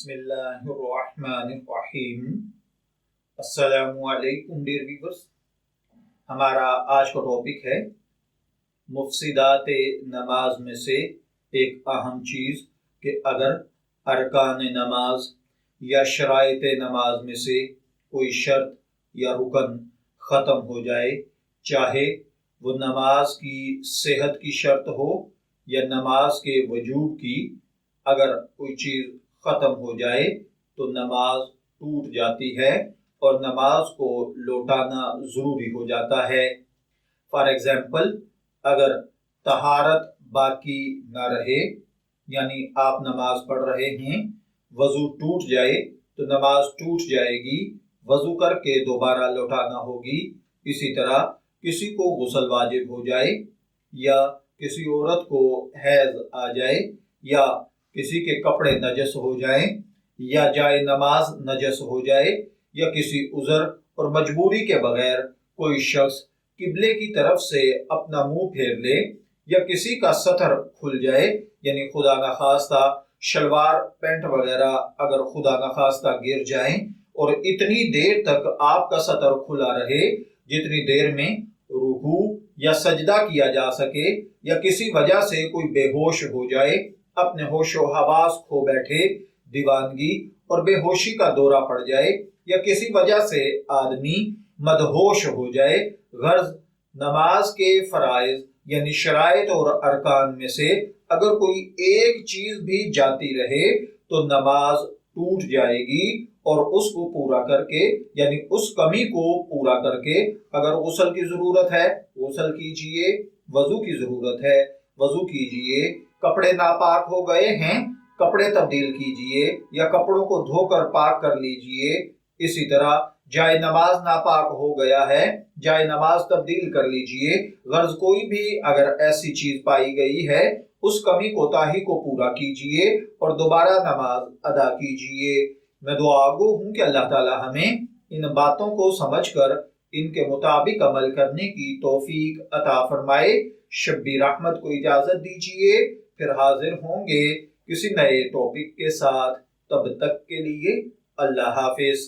بسم اللہ الرحمن الرحیم۔ السلام علیکم ڈیئر ویورز، ہمارا آج کا ٹاپک ہے مفسدات نماز میں سے ایک اہم چیز کہ اگر ارکان نماز یا شرائط نماز میں سے کوئی شرط یا رکن ختم ہو جائے، چاہے وہ نماز کی صحت کی شرط ہو یا نماز کے وجوب کی، اگر کوئی چیز ختم ہو جائے تو نماز ٹوٹ جاتی ہے اور نماز کو لوٹانا ضروری ہو جاتا ہے۔ فار ایگزامپل، اگر طہارت باقی نہ رہے، یعنی آپ نماز پڑھ رہے ہیں، وضو ٹوٹ جائے تو نماز ٹوٹ جائے گی، وضو کر کے دوبارہ لوٹانا ہوگی۔ اسی طرح کسی کو غسل واجب ہو جائے، یا کسی عورت کو حیض آ جائے، یا کسی کے کپڑے نجس ہو جائیں، یا جائے نماز نجس ہو جائے، یا کسی عذر اور مجبوری کے بغیر کوئی شخص قبلے کی طرف سے اپنا منہ پھیر لے، یا کسی کا سطر کھل جائے، یعنی خدا نخواستہ شلوار پینٹ وغیرہ اگر خدا نخواستہ گر جائیں اور اتنی دیر تک آپ کا سطر کھلا رہے جتنی دیر میں رکوع یا سجدہ کیا جا سکے، یا کسی وجہ سے کوئی بے ہوش ہو جائے، اپنے ہوش و حواس کھو بیٹھے، دیوانگی اور بے ہوشی کا دورہ پڑ جائے، یا کسی وجہ سے آدمی مدہوش ہو جائے، غرض نماز کے فرائض یعنی شرائط اور ارکان میں سے اگر کوئی ایک چیز بھی جاتی رہے تو نماز ٹوٹ جائے گی، اور اس کو پورا کر کے، یعنی اس کمی کو پورا کر کے، اگر غسل کی ضرورت ہے غسل کیجئے، وضو کی ضرورت ہے وضو کیجئے، کپڑے ناپاک ہو گئے ہیں کپڑے تبدیل کیجئے، یا کپڑوں کو دھو کر پاک کر لیجئے۔ اسی طرح جائے نماز ناپاک ہو گیا ہے، جائے نماز تبدیل کر لیجئے، غرض کوئی بھی اگر ایسی چیز پائی گئی ہے اس کمی کوتاہی کو پورا کیجئے اور دوبارہ نماز ادا کیجئے۔ میں دعا گو ہوں کہ اللہ تعالی ہمیں ان باتوں کو سمجھ کر ان کے مطابق عمل کرنے کی توفیق عطا فرمائے۔ شبی رحمت کو اجازت دیجئے، پھر حاضر ہوں گے کسی نئے ٹاپک کے ساتھ، تب تک کے لیے اللہ حافظ۔